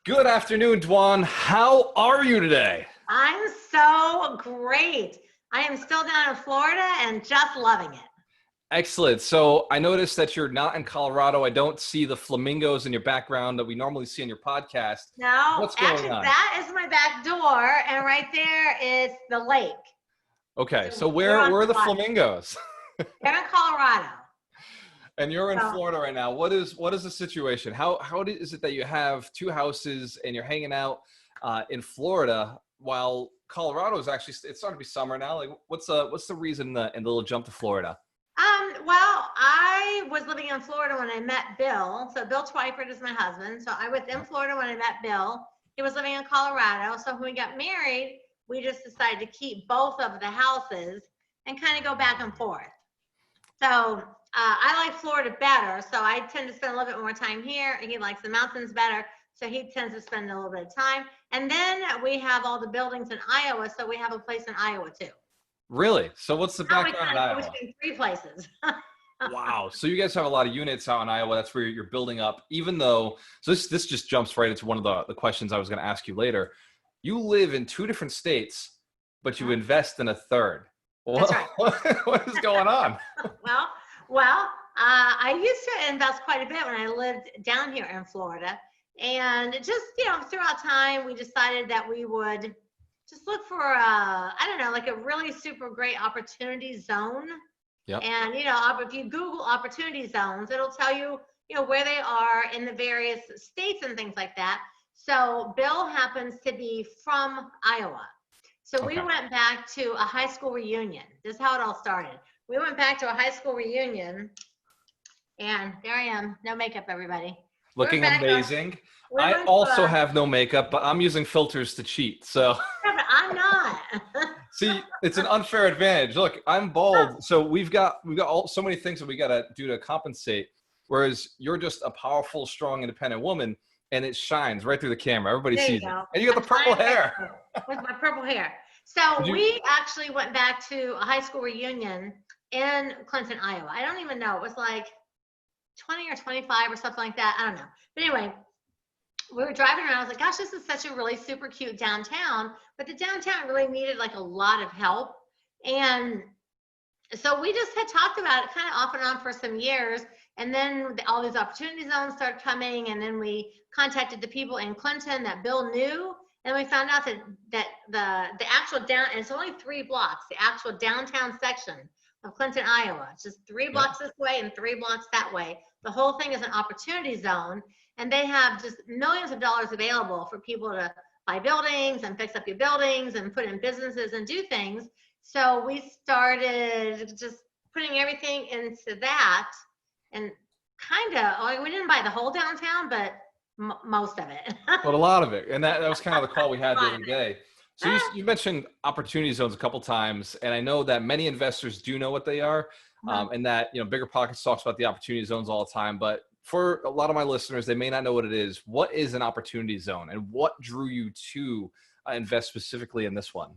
Good afternoon, Dwan. How are you today? I'm so great. I am still down in Florida and just loving it. Excellent. So I noticed that you're not in Colorado. I don't see the flamingos in your background that we normally see on your podcast. No, What's going actually, on? that is my back door, and right there is the lake. Okay, so So where we're on where are the spot. flamingos? They're in Colorado. And you're in So, Florida right now. What is the situation? Is it that you have two houses and you're hanging out in Florida while Colorado is actually it's starting to be summer now? Like, what's the reason and the little jump to Florida? well, I was living in Florida when I met Bill. So Bill Twyford is my husband. So I was in Florida when I met Bill. He was living in Colorado. So when we got married, we just decided to keep both of the houses and kind of go back and forth. So I like Florida better. So I tend to spend a little bit more time here. And he likes the mountains better. So he tends to spend a little bit of time. And then we have all the buildings in Iowa. So we have a place in Iowa too. Really? So what's the Now we background in kind of go Iowa? between three places. Wow. So you guys have a lot of units out in Iowa. That's where you're building up, even though, so this just jumps right into one of the questions I was going to ask you later. You live in two different states, but you invest in a third. That's right. What is going on? Well, I used to invest quite a bit when I lived down here in Florida. And just, throughout time, we decided that we would just look for, I don't know, like a really super great opportunity zone. Yep. And, if you Google opportunity zones, it'll tell you, where they are in the various states and things like that. So Bill happens to be from Iowa. So we Okay. went back to a high school reunion. This is how it all started. We went back to a high school reunion, and there I am, no makeup, everybody. Looking amazing. I went also have no makeup, but I'm using filters to cheat. So yeah, but I'm not. see, it's an unfair advantage. Look, I'm bald, so we've got so many things that we got to do to compensate. Whereas you're just a powerful, strong, independent woman, and it shines right through the camera. Everybody There you sees it, go. and you got the purple hair. With my purple hair. So You- we actually went back to a high school reunion in Clinton, Iowa. I don't even know. It was like 20 or 25 or something like that. I don't know. But anyway, we were driving around. I was like, gosh, this is such a really super cute downtown. But the downtown really needed like a lot of help. And so we just had talked about it kind of off and on for some years. And then all these opportunity zones started coming. And then we contacted the people in Clinton that Bill knew. And we found out that the actual it's only 3 blocks, the actual downtown section of Clinton, Iowa. It's just 3 blocks this way and 3 blocks that way. The whole thing is an opportunity zone. And they have just millions of dollars available for people to buy buildings and fix up your buildings and put in businesses and do things. So we started just putting everything into that, and kind of, we didn't buy the whole downtown, but most of it. But a lot of it, and that was kind of the call we had the other day. So you mentioned opportunity zones a couple times, and I know that many investors do know what they are, and that Bigger Pockets talks about the opportunity zones all the time. But for a lot of my listeners, they may not know what it is. What is an opportunity zone, and what drew you to invest specifically in this one?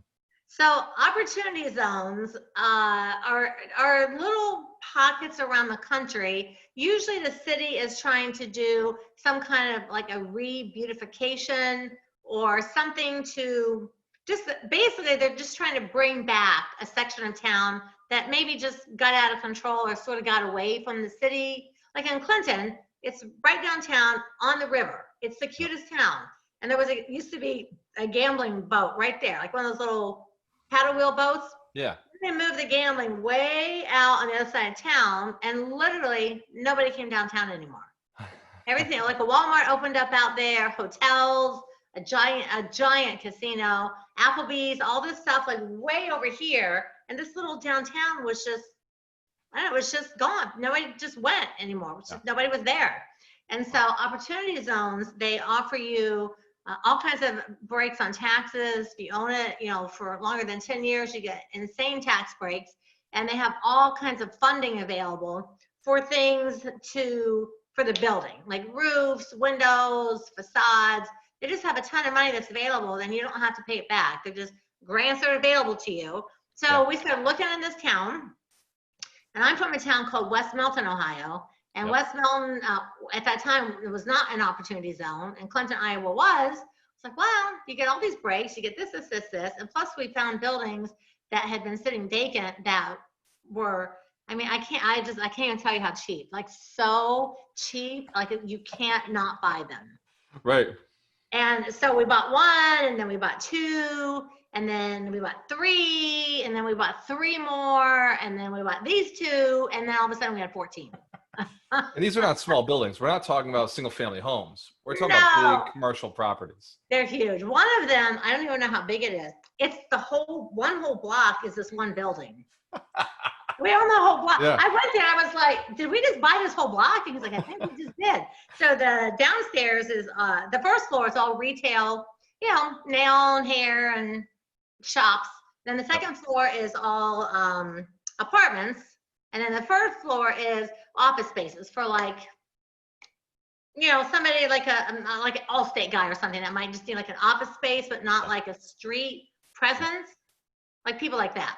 So opportunity zones are little pockets around the country. Usually the city is trying to do some kind of like a re-beautification or something to just basically they're just trying to bring back a section of town that maybe just got out of control or sort of got away from the city. Like in Clinton, it's right downtown on the river. It's the cutest town. And there used to be a gambling boat right there, like one of those little paddle wheel boats. Yeah. They moved the gambling way out on the other side of town, and literally nobody came downtown anymore. Everything, like a Walmart opened up out there, hotels, a giant casino, Applebee's, all this stuff like way over here. And this little downtown was just, I don't know, it was just gone. Nobody just went anymore. Nobody was there. And so opportunity zones, they offer you all kinds of breaks on taxes. If you own it, for longer than 10 years, you get insane tax breaks. And they have all kinds of funding available for things for the building, like roofs, windows, facades. They just have a ton of money that's available, then you don't have to pay it back. They're just grants are available to you. So we started looking in this town, and I'm from a town called West Milton, Ohio. And Yep. West Milton, at that time, it was not an opportunity zone, and Clinton, Iowa was. It's like, well, you get all these breaks, you get this, this, this, this, and plus we found buildings that had been sitting vacant that were, I mean, I can't even tell you how cheap, like so cheap, like you can't not buy them. Right. And so we bought one, and then we bought two, and then we bought three, and then we bought three more, and then we bought these two, and then all of a sudden we had 14. And these are not small buildings. We're not talking about single family homes. We're talking No. about big commercial properties. They're huge. One of them, I don't even know how big it is. It's one whole block is this one building. We own the whole block. Yeah. I went there, I was like, did we just buy this whole block? And he's like, I think we just did. So the downstairs is, the first floor is all retail, you know, nail and hair and shops. Then the second floor is all apartments. And then the first floor is office spaces for like, you know, somebody like an Allstate guy or something that might just need like an office space, but not like a street presence, like people like that.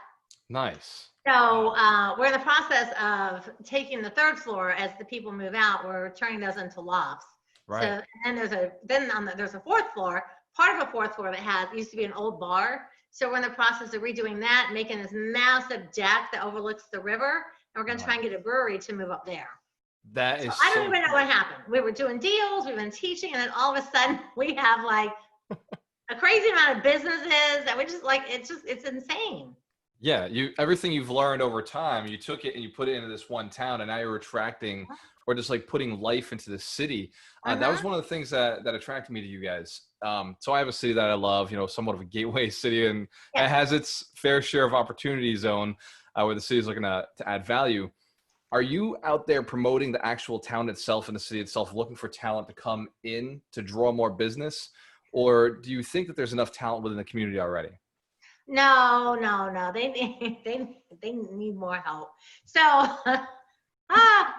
Nice. So we're in the process of taking the third floor as the people move out. We're turning those into lofts. Right. So, and there's a fourth floor, part of a fourth floor that used to be an old bar. So we're in the process of redoing that, making this massive deck that overlooks the river. And we're going to try and get a brewery to move up there. That is. I don't even know what happened. We were doing deals, we've been teaching, and then all of a sudden we have like a crazy amount of businesses that we just like, it's insane. Yeah, everything you've learned over time, you took it and you put it into this one town, and now you're attracting or just like putting life into the city. That was one of the things that attracted me to you guys. So I have a city that I love, you know, somewhat of a gateway city, and it has its fair share of opportunity zone where the city is looking to add value. Are you out there promoting the actual town itself and the city itself, looking for talent to come in to draw more business? Or do you think that there's enough talent within the community already? No. They need more help. So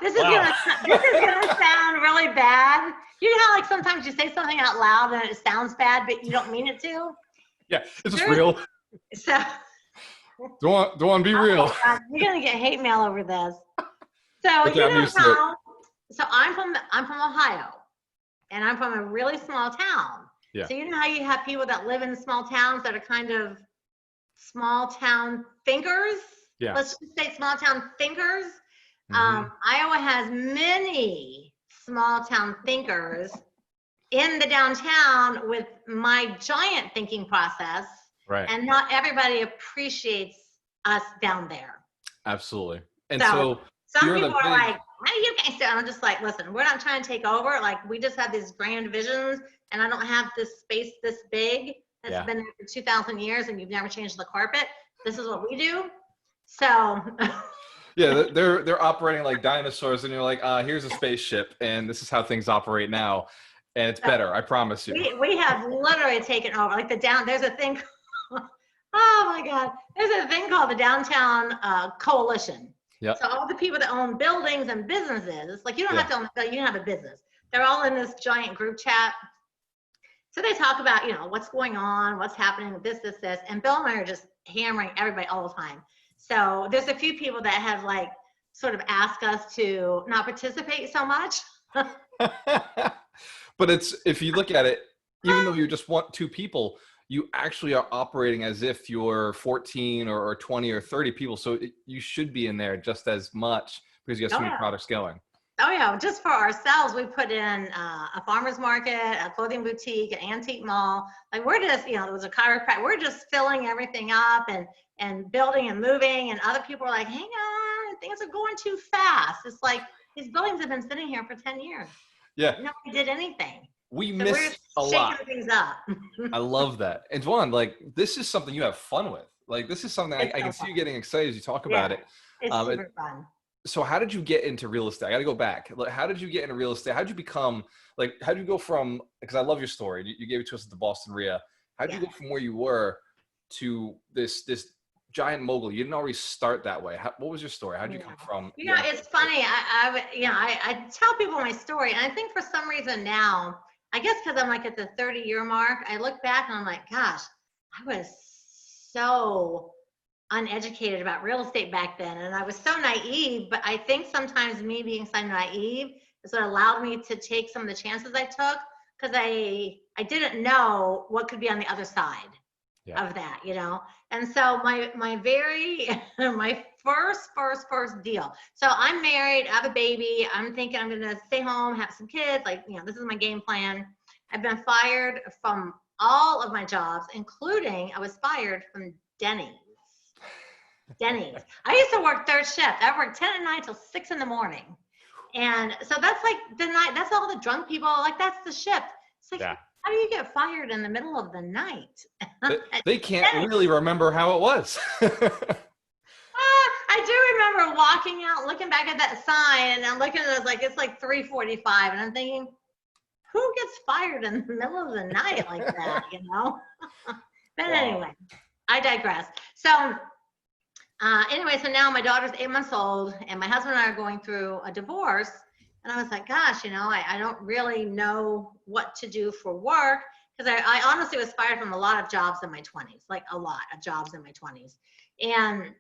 this is gonna sound really bad. You know how like sometimes you say something out loud and it sounds bad, but you don't mean it to? Yeah, is this real? So don't want to be real. God, you're gonna get hate mail over this. So you know how? So I'm from Ohio, and I'm from a really small town. Yeah. So you know how you have people that live in small towns that are kind of small town thinkers? Yeah. Let's just say small town thinkers. Iowa has many small town thinkers in the downtown with my giant thinking process. Right. And not everybody appreciates us down there. Absolutely. And so some people are like, how do you guys do? And I'm just like, listen, we're not trying to take over. Like, we just have these grand visions, and I don't have this space this big that's been there for 2,000 years, and you've never changed the carpet. This is what we do. So. Yeah, they're operating like dinosaurs, and you're like, here's a spaceship, and this is how things operate now, and it's better. I promise you. We have literally taken over. Like there's a thing. Oh my God, there's a thing called the Downtown Coalition. Yep. So all the people that own buildings and businesses, like you don't have to own, you don't have a business. They're all in this giant group chat. So they talk about, you know, what's going on, what's happening with this, and Bill and I are just hammering everybody all the time. So there's a few people that have like sort of asked us to not participate so much. But if you look at it, even though you just want two people, you actually are operating as if you're 14 or 20 or 30 people. So you should be in there just as much because you got so many products going. Oh yeah, just for ourselves, we put in a farmer's market, a clothing boutique, an antique mall. Like we're just, you know, there was a chiropractor. We're just filling everything up and building and moving. And other people are like, hang on, things are going too fast. It's like these buildings have been sitting here for 10 years. Yeah. Nobody did anything. We missed a lot. Shaking things up. I love that. And Dwan, like this is something you have fun with. Like this is something I can see you getting excited as you talk about it. It's super fun. So how did you get into real estate? I got to go back. Like, how did you get into real estate? How did you become like? How did you go from? Because I love your story. You gave it to us at the Boston RIA. How did you go from where you were to this giant mogul? You didn't always start that way. What was your story? How did you come from? You know, it's funny. I tell people my story, and I think for some reason now, I guess because I'm like at the 30-year mark, I look back and I'm like, gosh, I was so uneducated about real estate back then. And I was so naive, but I think sometimes me being so naive is what allowed me to take some of the chances I took, because I didn't know what could be on the other side of that, you know? And so my very, my first deal. So I'm married, I have a baby. I'm thinking I'm going to stay home, have some kids. Like, you know, this is my game plan. I've been fired from all of my jobs, including I was fired from Denny's. I used to work third shift. I worked 10 at night till 6 in the morning. And so that's like the night, that's all the drunk people, like that's the shift. It's like, how do you get fired in the middle of the night? They can't really remember how it was. I do remember walking out, looking back at that sign, and I'm looking at it like, it's like 3:45, and I'm thinking, who gets fired in the middle of the night like that, you know? But anyway, I digress. So anyway, so now my daughter's 8 months old, and my husband and I are going through a divorce. And I was like, gosh, you know, I don't really know what to do for work, because I honestly was fired from a lot of jobs in my 20s, like a lot of jobs in my 20s. And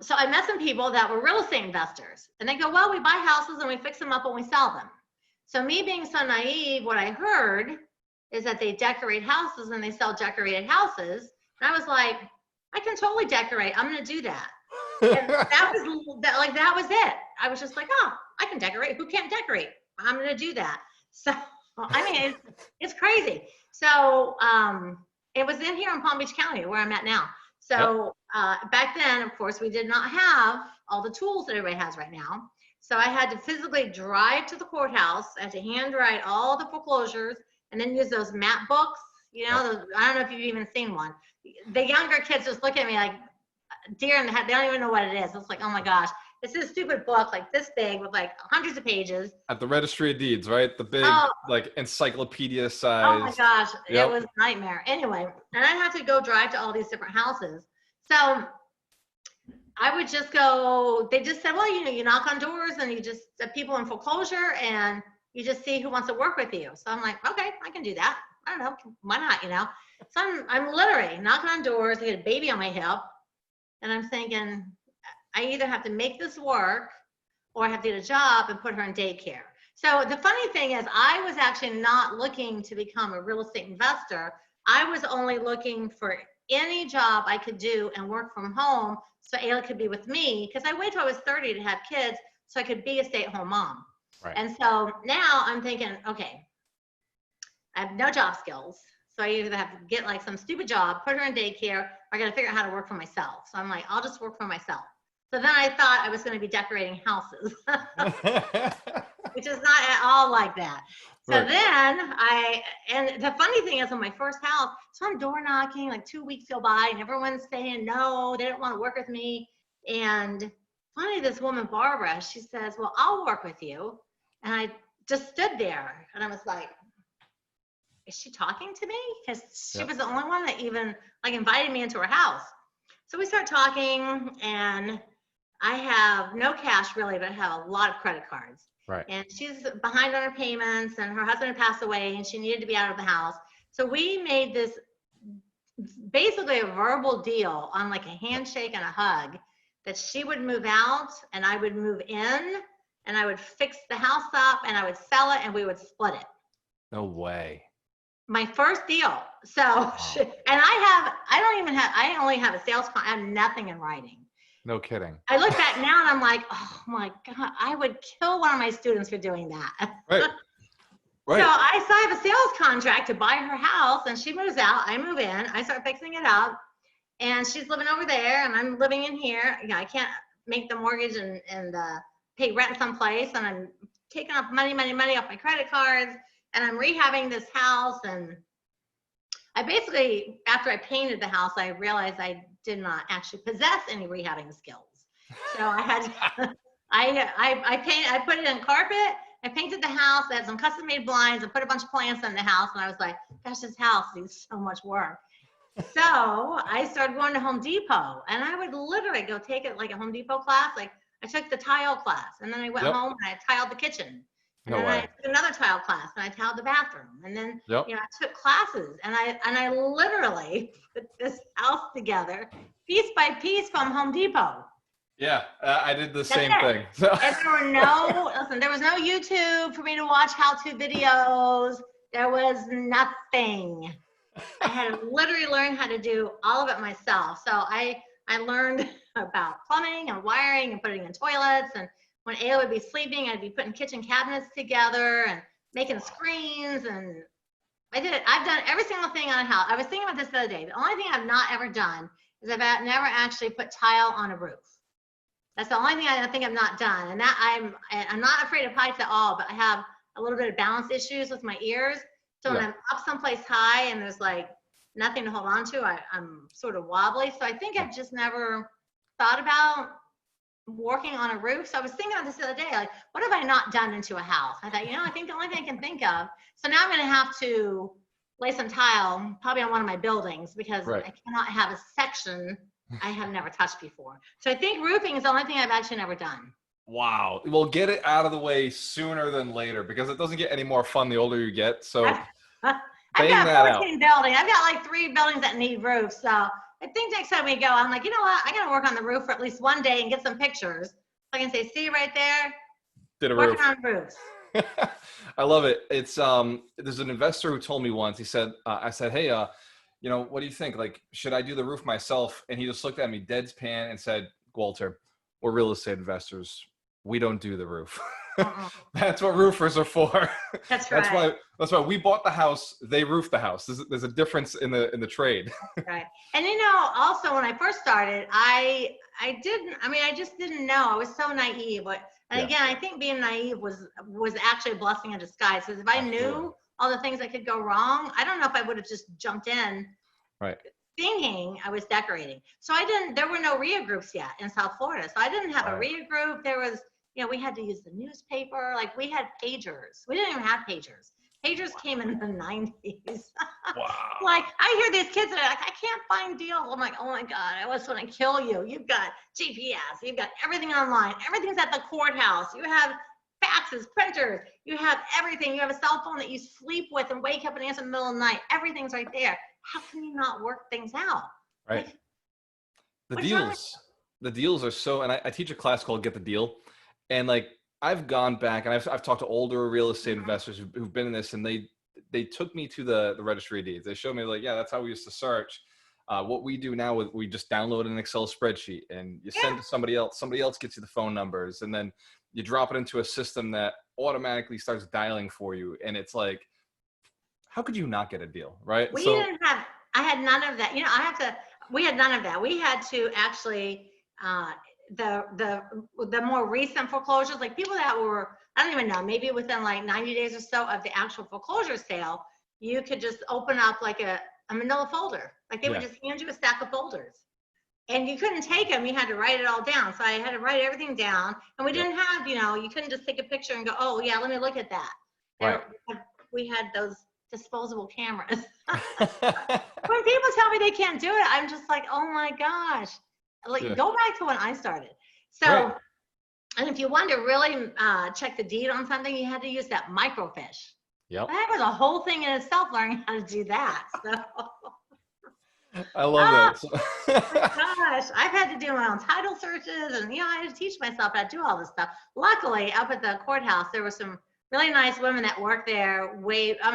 so I met some people that were real estate investors, and they go, well, we buy houses and we fix them up and we sell them. So me being so naive, what I heard is that they decorate houses and they sell decorated houses. And I was like, I can totally decorate. I'm going to do that. And that was it. I was just like, oh, I can decorate. Who can't decorate? I'm going to do that. So, I mean, it's crazy. So it was in here in Palm Beach County where I'm at now. So back then, of course, we did not have all the tools that everybody has right now. So I had to physically drive to the courthouse. I had to handwrite all the foreclosures and then use those map books. You know, I don't know if you've even seen one. The younger kids just look at me like deer in the head. They don't even know what it is. It's like, oh my gosh, it's this stupid book like this big with like hundreds of pages. At the Registry of Deeds, right? The big like encyclopedia size. Oh my gosh, it was a nightmare. Anyway, and I had to go drive to all these different houses. So I would just go, they just said, well, you know, you knock on doors and you just, people in foreclosure, and you just see who wants to work with you. So I'm like, okay, I can do that. I don't know, why not, you know? So I'm literally knocking on doors. I got a baby on my hip, and I'm thinking, I either have to make this work or I have to get a job and put her in daycare. So the funny thing is, I was actually not looking to become a real estate investor. I was only looking for any job I could do and work from home so Ayla could be with me, because I waited till I was 30 to have kids so I could be a stay-at-home mom. Right. And so now I'm thinking, okay, I have no job skills. So I either have to get like some stupid job, put her in daycare, or I got to figure out how to work for myself. So I'm like, I'll just work for myself. So then I thought I was going to be decorating houses, which is not at all like that. So then and the funny thing is, on my first house, so I'm door knocking, like 2 weeks go by and everyone's saying no, they don't want to work with me. And finally this woman, Barbara, she says, well, I'll work with you. And I just stood there and I was like, is she talking to me? Because she was the only one that even like invited me into her house. So we start talking, and I have no cash really, but I have a lot of credit cards. Right. And she's behind on her payments, and her husband had passed away, and she needed to be out of the house. So we made this basically a verbal deal on like a handshake and a hug, that she would move out and I would move in, and I would fix the house up and I would sell it and we would split it. No way. My first deal. So, and I only have a sales con, I have nothing in writing. No kidding. I look back now and I'm like, oh my God, I would kill one of my students for doing that. Right. Right. So I have a sales contract to buy her house, and she moves out. I move in. I start fixing it up, and she's living over there, and I'm living in here. You know, I can't make the mortgage and pay rent someplace, and I'm taking off money off my credit cards, and I'm rehabbing this house. And I basically, after I painted the house, I realized I did not actually possess any rehabbing skills. So I had, I put it in carpet. I painted the house. I had some custom made blinds. I put a bunch of plants in the house, and I was like, gosh, this house needs so much work. So I started going to Home Depot, and I would literally go take it like a Home Depot class. Like I took the tile class, and then I went home and I tiled the kitchen. And then I took another tile class, and I tiled the bathroom. And then you know, I took classes, and I literally put this house together piece by piece from Home Depot. Yeah, I did the same it. thing. So. And there was no YouTube for me to watch how-to videos. There was nothing. I had to literally learn how to do all of it myself. So I learned about plumbing and wiring and putting in toilets. And when Aya would be sleeping, I'd be putting kitchen cabinets together and making screens. And I did it. I've done every single thing on a house. I was thinking about this the other day. The only thing I've not ever done is I've never actually put tile on a roof. That's the only thing I think I've not done. And that I'm not afraid of heights at all, but I have a little bit of balance issues with my ears. So when I'm up someplace high and there's like nothing to hold on to, I'm sort of wobbly. So I think I've just never thought about working on a roof. So I was thinking about this the other day, like, what have I not done into a house? I thought, I think the only thing I can think of. So now I'm going to have to lay some tile, probably on one of my buildings, because I cannot have a section I have never touched before. So I think roofing is the only thing I've actually never done. Wow. Well, get it out of the way sooner than later, because it doesn't get any more fun the older you get. So I've got 14 buildings. I've got like 3 buildings that need roofs. So I think next time we go, I'm like, you know what? I got to work on the roof for at least one day and get some pictures. So I can say, see right there? Did a working roof. on roofs. I love it. It's there's an investor who told me once, he said, I said, hey, what do you think? Like, should I do the roof myself? And he just looked at me deadpan and said, Walter, we're real estate investors. We don't do the roof. That's what roofers are for. That's right. That's why we bought the house. They roofed the house. There's a difference in the trade. Right. And also when I first started, I just didn't know. I was so naive. And again, I think being naive was actually a blessing in disguise. Because if I knew all the things that could go wrong, I don't know if I would have just jumped in. Right. Thinking I was decorating. So there were no RIA groups yet in South Florida. So I didn't have a RIA group. There was, we had to use the newspaper. Like, we had pagers. We didn't even have pagers. Pagers came in the 90s. Wow. Like, I hear these kids that are like, I can't find deals. I'm like, oh my God, I just want to kill you. You've got GPS. You've got everything online. Everything's at the courthouse. You have faxes, printers. You have everything. You have a cell phone that you sleep with and wake up and answer in the middle of the night. Everything's right there. How can you not work things out? Right. The deals are so, and I teach a class called Get the Deal. And like, I've gone back and I've talked to older real estate investors who've been in this, and they took me to the registry of deeds. They showed me like, yeah, that's how we used to search. What we do now is we just download an Excel spreadsheet and you send to somebody else. Somebody else gets you the phone numbers, and then you drop it into a system that automatically starts dialing for you. And it's like, how could you not get a deal, right? I had none of that. We had none of that. We had to actually, the more recent foreclosures, like people that were, I don't even know, maybe within like 90 days or so of the actual foreclosure sale, you could just open up like a manila folder. Like they would just hand you a stack of folders. And you couldn't take them, you had to write it all down. So I had to write everything down. And we didn't have, you couldn't just take a picture and go, oh yeah, let me look at that. Right. We had those disposable cameras. When people tell me they can't do it, I'm just like, oh my gosh. Like, go back to when I started. So, and if you wanted to really check the deed on something, you had to use that microfiche. Yep. That was a whole thing in itself, learning how to do that. So. I love that. Gosh, I've had to do my own title searches, and I had to teach myself how to do all this stuff. Luckily, up at the courthouse, there were some really nice women that worked there.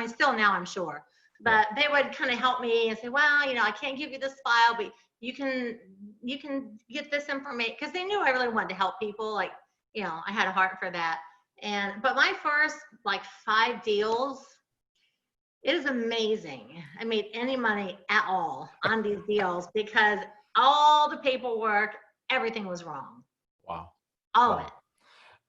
Still now, I'm sure, but they would kind of help me and say, well, I can't give you this file, but you can get this information, because they knew I really wanted to help people. Like, I had a heart for that. But my first like 5 deals, it is amazing. I made any money at all on these deals because all the paperwork, everything was wrong. Wow. All of it.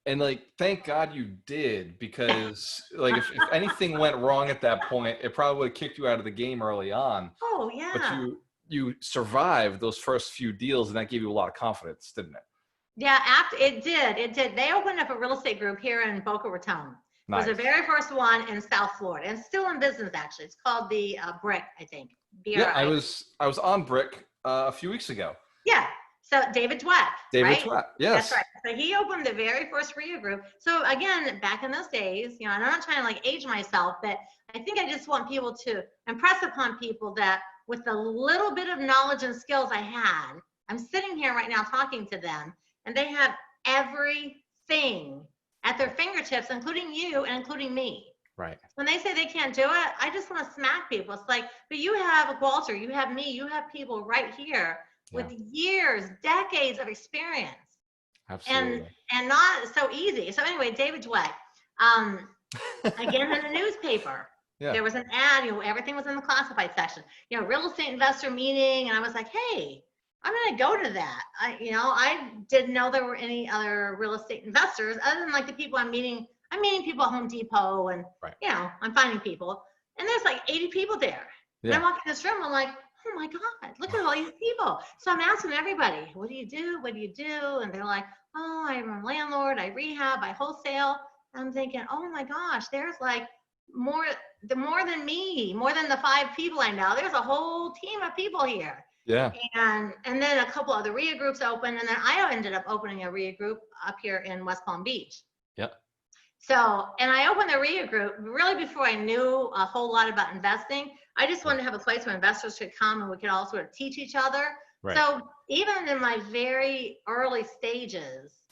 And like, thank God you did, because like if anything went wrong at that point, it probably would have kicked you out of the game early on. Oh yeah. But you survived those first few deals, and that gave you a lot of confidence, didn't it? Yeah, it did. They opened up a real estate group here in Boca Raton. Nice. It was the very first one in South Florida, and still in business actually. It's called the Brick, I think. Yeah, I was on Brick a few weeks ago. Yeah. So David Dwan. Twyford, yes. That's right. So he opened the very first RIA group. So again, back in those days, and I'm not trying to like age myself, but I think I just want people to impress upon people that with the little bit of knowledge and skills I had, I'm sitting here right now talking to them, and they have everything at their fingertips, including you and including me. Right. When they say they can't do it, I just want to smack people. It's like, but you have Walter, you have me, you have people right here with years, decades of experience. Absolutely. And not so easy. So anyway, David Dweck, again in the newspaper, there was an ad, everything was in the classified section, real estate investor meeting. And I was like, hey, I'm going to go to that. I didn't know there were any other real estate investors other than like the people I'm meeting. I'm meeting people at Home Depot and, I'm finding people. And there's like 80 people there. And I walk in this room, I'm like, oh my God, look at all these people. So I'm asking everybody, what do you do? What do you do? And they're like, oh, I'm a landlord, I rehab, I wholesale. And I'm thinking, oh my gosh, there's like more than me, more than the 5 people I know. There's a whole team of people here. Yeah. And then a couple other RIA groups opened, and then I ended up opening a RIA group up here in West Palm Beach. Yep. So, and I opened the RIA group really before I knew a whole lot about investing. I just wanted to have a place where investors could come and we could all sort of teach each other. Right. So even in my very early stages,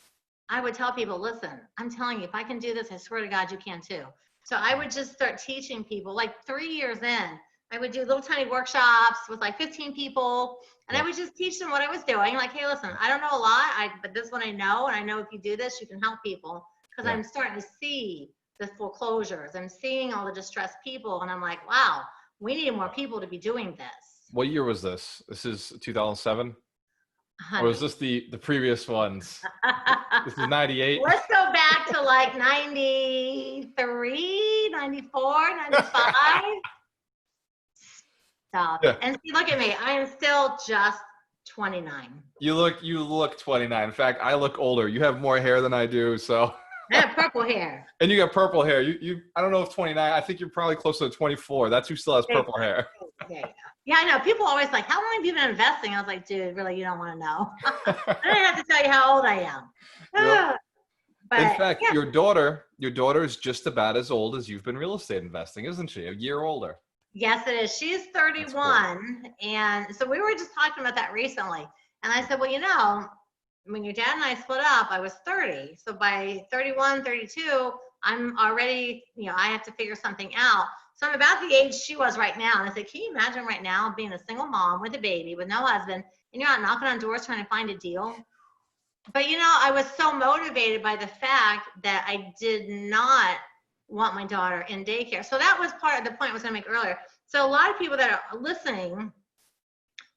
I would tell people, listen, I'm telling you, if I can do this, I swear to God, you can too. So I would just start teaching people. Like 3 years in, I would do little tiny workshops with like 15 people, and I would just teach them what I was doing. Like, hey, listen, I don't know a lot, but this one I know, and I know if you do this, you can help people. Because I'm starting to see the foreclosures. I'm seeing all the distressed people, and I'm like, wow, we need more people to be doing this. What year was this? This is 2007? Honey. Or was this the previous ones? This is 98? Let's go back to like 93, 94, 95. Stop. Yeah. And see, look at me. I am still just 29. You look 29. In fact, I look older. You have more hair than I do, so. I have purple hair. And you got purple hair. I don't know if 29. I think you're probably closer to 24. That's who still has purple hair. Yeah, I know. People always like, how long have you been investing? I was like, dude, really, you don't want to know. I don't have to tell you how old I am. Yep. But, in fact, your daughter is just about as old as you've been real estate investing, isn't she? A year older. Yes, it is. She's 31. Cool. And so we were just talking about that recently. And I said, well, when your dad and I split up, I was 30. So by 31, 32, I'm already, I have to figure something out. So I'm about the age she was right now. And I said, can you imagine right now being a single mom with a baby, with no husband, and you're out knocking on doors trying to find a deal? But, I was so motivated by the fact that I did not want my daughter in daycare. So that was part of the point I was going to make earlier. So a lot of people that are listening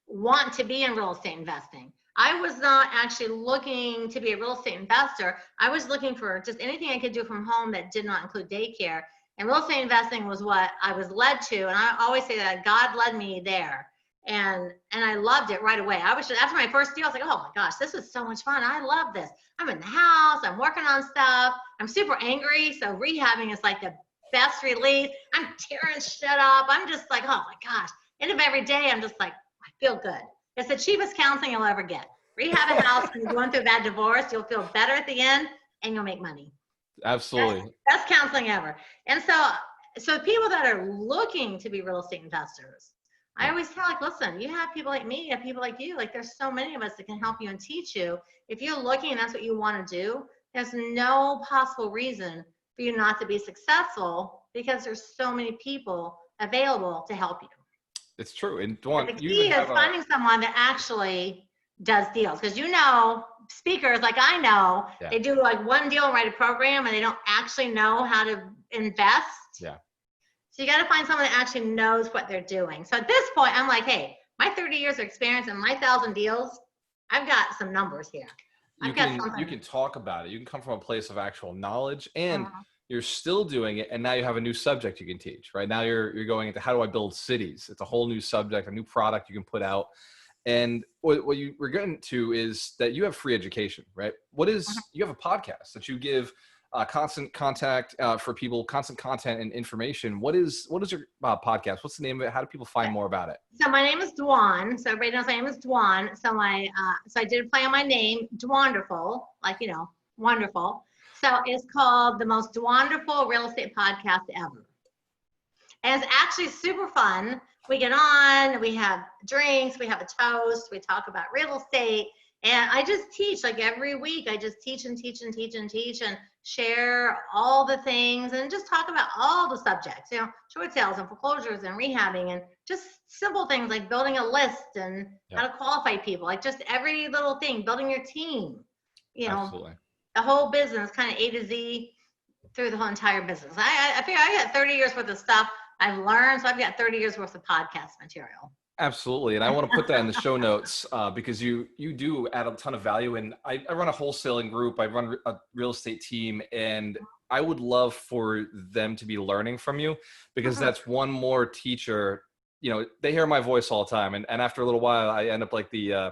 want to be in real estate investing. I was not actually looking to be a real estate investor. I was looking for just anything I could do from home that did not include daycare. And real estate investing was what I was led to. And I always say that God led me there. And I loved it right away. After my first deal, I was like, oh my gosh, this is so much fun. I love this. I'm in the house. I'm working on stuff. I'm super angry. So rehabbing is like the best relief. I'm tearing shit up. I'm just like, oh my gosh. End of every day, I'm just like, I feel good. It's the cheapest counseling you'll ever get. Rehab a house when you're going through a bad divorce. You'll feel better at the end, and you'll make money. Absolutely. Best counseling ever. And so people that are looking to be real estate investors, I always tell, like, listen, you have people like me, you have people like you. Like, there's so many of us that can help you and teach you. If you're looking and that's what you want to do, there's no possible reason for you not to be successful because there's so many people available to help you. It's true. And Dwan, the key is finding someone that actually does deals. Because speakers like I know, they do like one deal and write a program and they don't actually know how to invest. Yeah. So you got to find someone that actually knows what they're doing. So at this point, I'm like, hey, my 30 years of experience and my 1,000 deals, I've got some numbers here. You can talk about it. You can come from a place of actual knowledge and you're still doing it. And now you have a new subject you can teach, right? Now you're going into how do I build cities? It's a whole new subject, a new product you can put out. And what you were getting to is that you have free education, right? You have a podcast that you give constant contact for people, constant content and information. What is your podcast? What's the name of it? How do people find more about it? So my name is Dwan. So everybody knows my name is Dwan. So so I did play on my name, Dwanderful, like, wonderful. So it's called the most Dwanderful real estate podcast ever. And it's actually super fun. we get on, we have drinks, we have a toast, we talk about real estate. And I just teach like every week. I just teach and teach and teach and teach and share all the things and just talk about all the subjects, you know, short sales and foreclosures and rehabbing and just simple things like building a list and how to qualify people, like just every little thing, building your team, you know, Absolutely. the whole business, kind of A to Z through the whole entire business. I figure I got 30 years worth of stuff I've learned, so I've got 30 years worth of podcast material. Absolutely. And I want to put that in the show notes because you do add a ton of value. And I run a wholesaling group. I run a real estate team, and I would love for them to be learning from you because that's one more teacher. You know, they hear my voice all the time. And after a little while, I end up like the,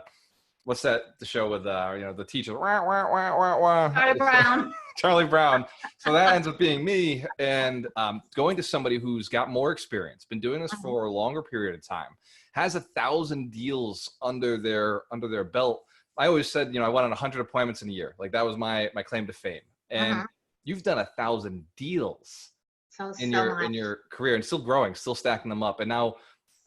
what's that, the show with, you know, the teacher, Charlie Brown. Charlie Brown. So that ends up being me. And going to somebody who's got more experience, been doing this for a longer period of time, has 1,000 deals under their belt. I always said, you know, I went on 100 appointments in a year. Like that was my claim to fame. And you've done 1,000 deals in your career and still growing, still stacking them up. And now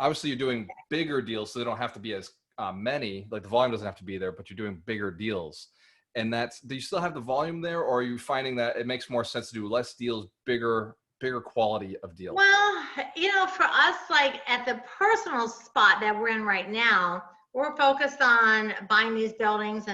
obviously you're doing bigger deals, so they don't have to be as many, like the volume doesn't have to be there, but you're doing bigger deals. And do you still have the volume there, or are you finding that it makes more sense to do less deals, bigger quality of deals? Well, you know, for us, like at the personal spot that we're in right now, we're focused on buying these buildings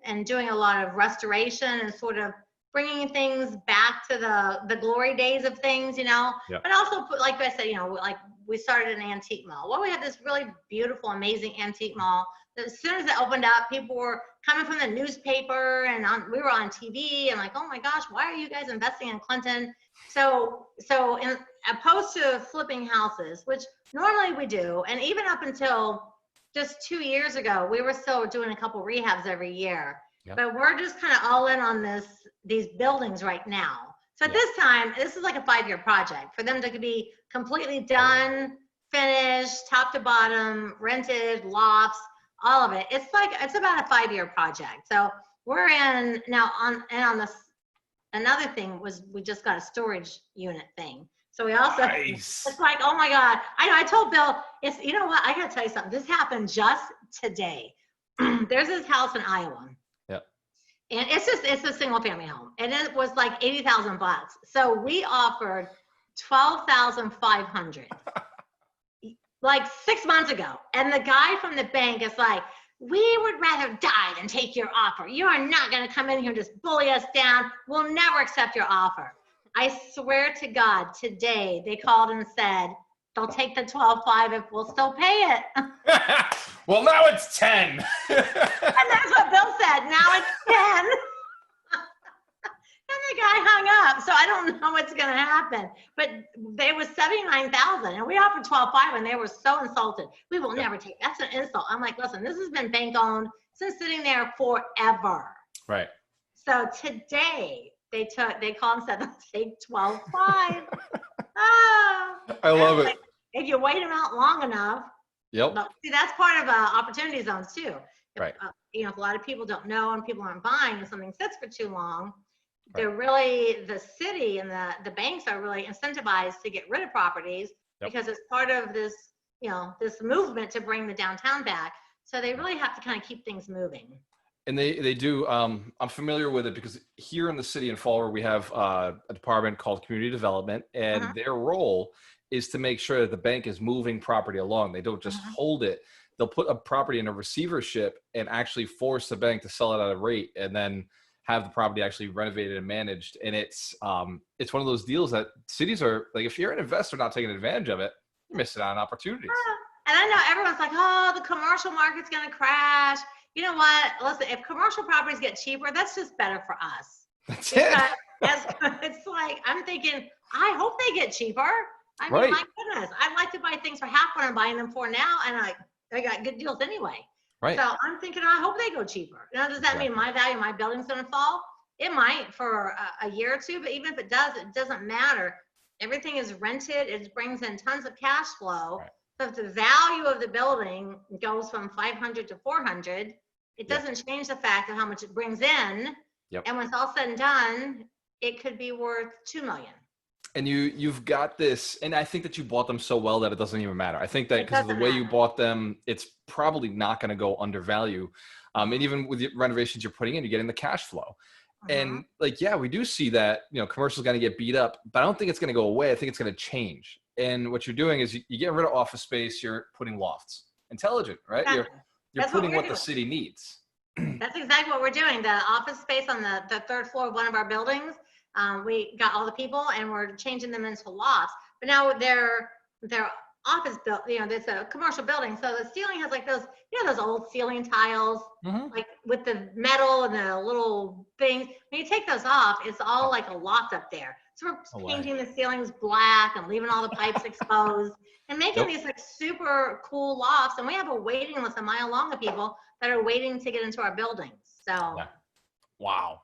and doing a lot of restoration and sort of bringing things back to the glory days of things, you know, but also like I said, you know, like we started an antique mall. Well, we had this really beautiful, amazing antique mall. As soon as it opened up, people were coming from the newspaper and we were on TV and like, oh my gosh, why are you guys investing in Clinton? So in opposed to flipping houses, which normally we do, and even up until just 2 years ago, we were still doing a couple rehabs every year. But we're just kind of all in on these buildings right now. So at this time, this is like a 5-year project for them to be completely done, finished, top to bottom, rented, lofts, all of it. It's about a 5-year project. So we're in now on this. Another thing was we just got a storage unit thing. So we also, it's like, oh my God. I told Bill, you know what? I got to tell you something. This happened just today. There's this house in Iowa. And it's a single family home. And it was like $80,000. So we offered $12,500 like 6 months ago. And the guy from the bank is like, we would rather die than take your offer. You are not going to come in here and just bully us down. We'll never accept your offer. I swear to God, today they called and said, they'll take the 12.5 if we'll still pay it. Well, now it's 10. And that's what Bill said. Now it's 10. And the guy hung up. So I don't know what's going to happen. But they was $79,000 and we offered 12.5 and they were so insulted. We will never take, that's an insult. I'm like, listen, this has been bank owned since sitting there forever. Right. So today they called and said, they'll take 12.5. Oh, I love it. Like, if you wait them out long enough. But see, that's part of opportunity zones too. Right. You know, if a lot of people don't know and people aren't buying and something sits for too long, they're really, the city and the banks are really incentivized to get rid of properties because it's part of this, you know, this movement to bring the downtown back. So they really have to kind of keep things moving. And they do. I'm familiar with it because here in the city in Fallbrook, we have a department called Community Development, and their role is to make sure that the bank is moving property along. They don't just hold it. They'll put a property in a receivership and actually force the bank to sell it at a rate, and then have the property actually renovated and managed. And it's one of those deals that cities are like, if you're an investor not taking advantage of it, you're missing out on opportunities. And I know everyone's like, oh, the commercial market's going to crash. You know what? Listen, if commercial properties get cheaper, that's just better for us. That's because it's like, I'm thinking, I hope they get cheaper. I mean, my goodness, I'd like to buy things for half what I'm buying them for now. And I got good deals anyway. Right. So I'm thinking, I hope they go cheaper. Now, does that mean my value of my building's going to fall? It might for a year or two, but even if it does, it doesn't matter. Everything is rented. It brings in tons of cash flow. Right. So if the value of the building goes from 500 to 400, it doesn't change the fact of how much it brings in. And when it's all said and done, it could be worth $2 million. And you've got this, and I think that you bought them so well that it doesn't even matter. I think that It because of the doesn't way you matter. bought them, it's probably not going to go under value. And even with the renovations you're putting in, you're getting the cash flow. Mhm. And like, yeah, we do see that, commercial's going to get beat up, but I don't think it's going to go away. I think it's going to change. And what you're doing is you're getting rid of office space. You're putting lofts. Intelligent, right? You're Exactly. you're That's what putting we're what the doing. city needs. That's exactly what we're doing. The office space on the third floor of one of our buildings, we got all the people and we're changing them into lofts. But now they're office built. It's a commercial building, so the ceiling has like those, those old ceiling tiles, Mhm. like with the metal and the little things. When you take those off, it's all Yeah. like a loft up there. So we're No way. painting the ceilings black and leaving all the pipes exposed and making Yep. these like super cool lofts. And we have a waiting list a mile long of people that are waiting to get into our buildings. So, Yeah. Wow.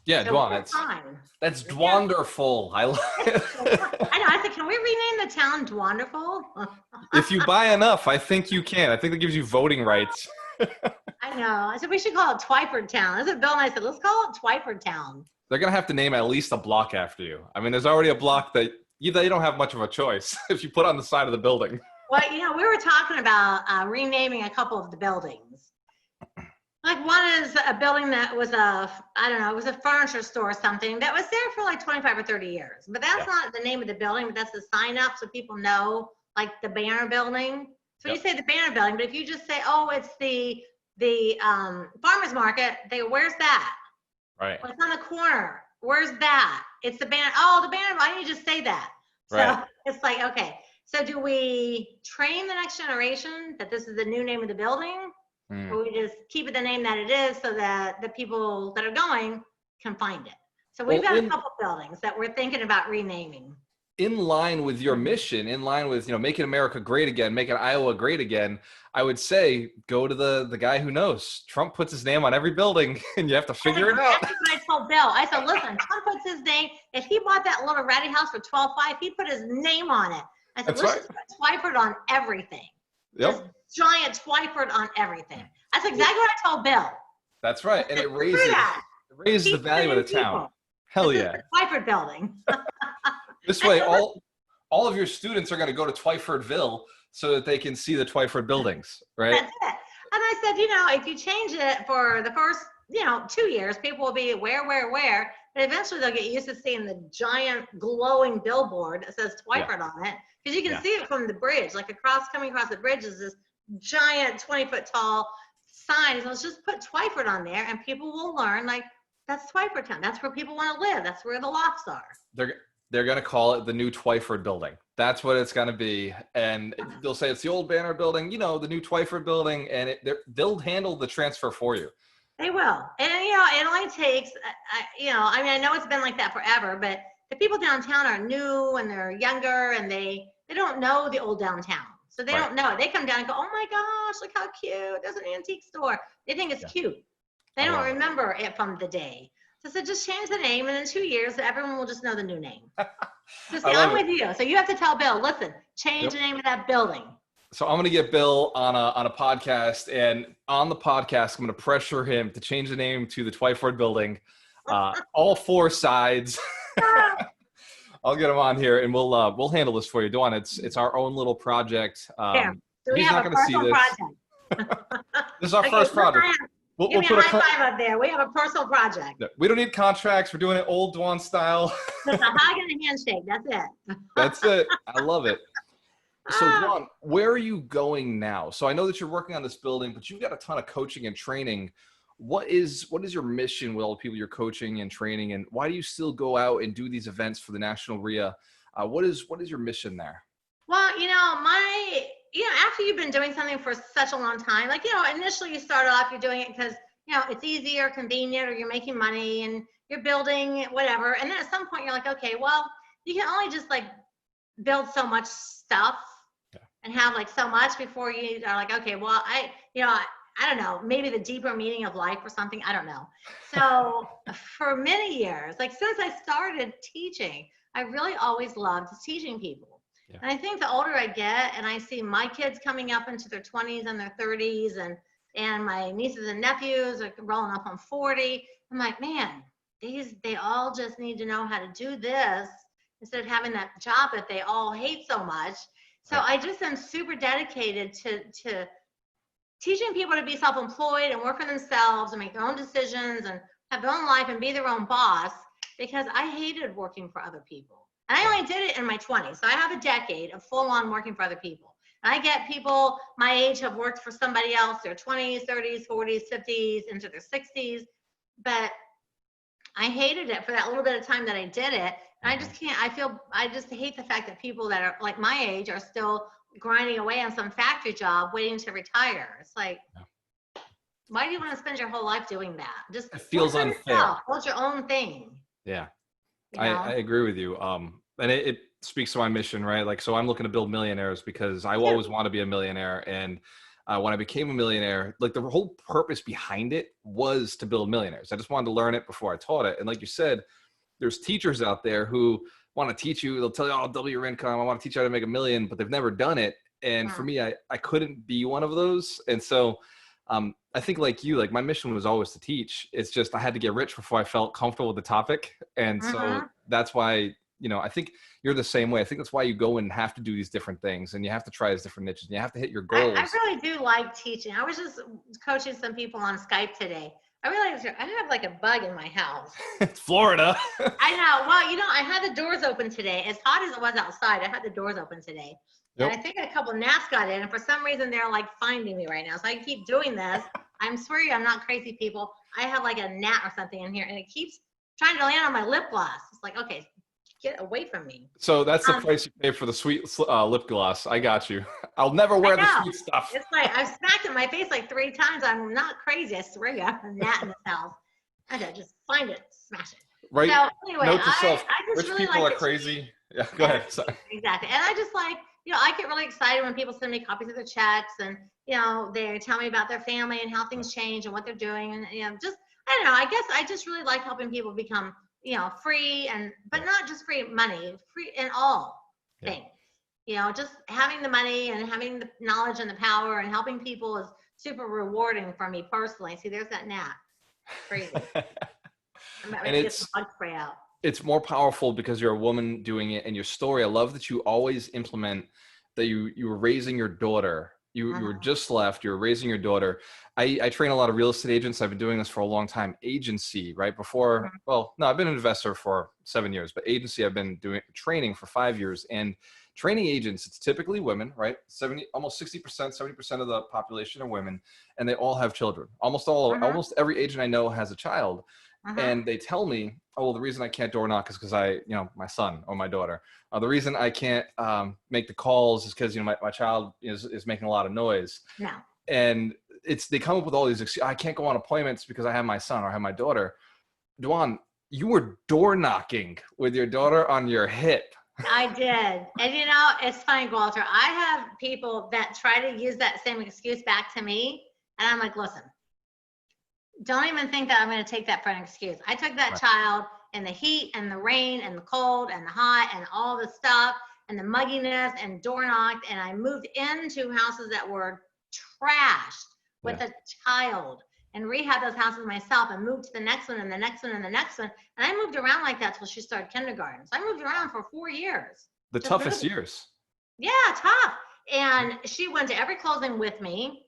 Yeah, so Dwan, we're fine. that's Yeah, wonderful. I like I it. know. I said, can we rename the town Dwanderful? If you buy enough, I think you can. I think that gives you voting rights. I know. I said we should call it Twyford Town. That's what Bill and I said. Let's call it Twyford Town. They're gonna have to name at least a block after you. I mean, there's already a block that you don't have much of a choice if you put on the side of the building. Well, we were talking about renaming a couple of the buildings. Like one is a building that was I don't know, it was a furniture store or something that was there for like 25 or 30 years. But that's Yeah. not the name of the building, but that's the sign up so people know, like the banner building. So you Yep. say the banner building, but if you just say, oh, it's the farmer's market, they go, where's that? Right. Well, it's on the corner. Where's that? It's the banner. Oh, the banner. Why don't you just say that? Right. So it's like, okay. So do we train the next generation that this is the new name of the building? Mm. Or we just keep it the name that it is so that the people that are going can find it. So we've Well, got a couple buildings that we're thinking about renaming. in line with your mission, in line with making America great again, making Iowa great again, I would say go to the guy who knows. Trump puts his name on every building, and you have to That's figure it out. exactly what I told Bill. I said, listen, Trump puts his name. If he bought that little ratty house for 12.5, he put his name on it. I said, That's let's right. just put Twyford on everything. Just Yep. giant Twyford on everything. That's exactly what I told Bill. That's right, and Said, it screw that. raises the Keep value of the putting town. people. Hell This is yeah! the Twyford building. This I way, said, all of your students are going to go to Twyfordville so that they can see the Twyford buildings, right? that's it. And I said, if you change it for the first, 2 years, people will be where. But eventually they'll get used to seeing the giant glowing billboard that says Yeah. Twyford on it. Because you can Yeah. see it from the bridge. Like coming across the bridge is this giant 20-foot tall sign. So let's just put Twyford on there and people will learn, like, that's Twyford Town. That's where people want to live. That's where the lofts are. They're going to call it the new Twyford building. That's what it's going to be, and they'll say it's the old Banner building, the new Twyford building, and they'll handle the transfer for you. They will. And, it only takes, I know it's been like that forever, but the people downtown are new and they're younger and they don't know the old downtown. So they Right. don't know. They come down and go, oh my gosh, look how cute. There's an antique store. They think it's Yeah. cute. They I don't love it. remember it from the day. So just change the name and in 2 years, everyone will just know the new name. So see, I love I'm it. with you. So you have to tell Bill, listen, change Yep. the name of that building. So I'm going to get Bill on a podcast, and on the podcast, I'm going to pressure him to change the name to the Twyford building, all four sides. I'll get him on here, and we'll handle this for you, Dwan. It's our own little project. There. So we He's have not a going to see personal this. project. This is our Okay, first project. Give We'll me a put a high five up there. We have a personal project. we don't need contracts. We're doing it old Dwan style. Just a hug and a handshake. That's it. That's it. I love it. So, Ah, Dwan, where are you going now? So I know that you're working on this building, but you've got a ton of coaching and training. What is your mission with all the people you're coaching and training, and why do you still go out and do these events for the National RIA? What is your mission there? well, after you've been doing something for such a long time, like, initially you start off, you're doing it because, it's easy or convenient or you're making money and you're building whatever. And then at some point you're like, okay, well, you can only just like build so much stuff and have like so much before you are like, okay, well, I don't know, maybe the deeper meaning of life or something. I don't know. So for many years, like since I started teaching, I really always loved teaching people. Yeah. And I think the older I get and I see my kids coming up into their 20s and their 30s and my nieces and nephews are rolling up on 40, I'm like, man, they all just need to know how to do this instead of having that job that they all hate so much. So I just am super dedicated to teaching people to be self-employed and work for themselves and make their own decisions and have their own life and be their own boss, because I hated working for other people. And I only did it in my 20s. So I have a decade of full-on working for other people. And I get people my age have worked for somebody else, their 20s, 30s, 40s, 50s, into their 60s. But I hated it for that little bit of time that I did it. And I just can't, I just hate the fact that people that are like my age are still grinding away on some factory job waiting to retire. It's like, why do you want to spend your whole life doing that? Just it feels unfair. Build your own thing. Yeah, You know? I agree with you. And it speaks to my mission, right? Like, so I'm looking to build millionaires because I always want to be a millionaire. And when I became a millionaire, like the whole purpose behind it was to build millionaires. I just wanted to learn it before I taught it. And like you said, there's teachers out there who want to teach you. They'll tell you, oh, double your income. I want to teach you how to make $1 million, but they've never done it. And for me, I couldn't be one of those. And so I think like you, like my mission was always to teach. It's just, I had to get rich before I felt comfortable with the topic. And so that's why, you know, I think you're the same way. I think that's why you go and have to do these different things and you have to try these different niches and you have to hit your goals. I really do like teaching. I was just coaching some people on Skype today. I have like a bug in my house. It's Florida. I know. Well, you know, I had the doors open today. As hot as it was outside, I had the doors open today. Yep. And I think a couple gnats got in, and for some reason they're like finding me right now. So I keep doing this. I'm swearing I'm not crazy, people. I have like a gnat or something in here, and it keeps trying to land on my lip gloss. It's like, okay, get away from me. So that's the price you pay for the sweet lip gloss. I got you. I'll never wear the sweet stuff. It's like I've smacked it in my face like 3 times. I'm not crazy. I swear you have a gnat in this house. I gotta just find it, smash it. Right. So anyway, note to self, I just rich really people like are crazy. Yeah, go ahead. Sorry. Exactly. And I just like, you know, I get really excited when people send me copies of their checks and, you know, they tell me about their family and how things change and what they're doing. And, you know, just, I don't know, I guess I just really like helping people become, you know, free but not just free money, free in all things. You know, just having the money and having the knowledge and the power and helping people is super rewarding for me personally. See, there's that gnat. Crazy. I'm about to get some bug spray out. It's more powerful because you're a woman doing it, and your story. I love that you always implement that you were raising your daughter. You were just left. You were raising your daughter. I train a lot of real estate agents. I've been doing this for a long time. Agency, right before. Well, no, I've been an investor for 7 years, but agency I've been doing training for 5 years. And training agents, it's typically women, right? Almost 60%, 70% of the population are women, and they all have children. Almost every agent I know has a child. And they tell me, oh, well, the reason I can't door knock is because my son or my daughter. The reason I can't make the calls is because, my child is making a lot of noise. No. And they come up with all these excuses. I can't go on appointments because I have my son or I have my daughter. Dwan, you were door knocking with your daughter on your hip. I did. And it's funny, Walter. I have people that try to use that same excuse back to me. And I'm like, listen, don't even think that I'm going to take that for an excuse. I took that child in the heat and the rain and the cold and the hot and all the stuff and the mugginess and door knocked. And I moved into houses that were trashed with a child and rehab those houses myself and moved to the next one and the next one and the next one. And I moved around like that till she started kindergarten. So I moved around for 4 years. The toughest years. Yeah, tough. And she went to every closing with me.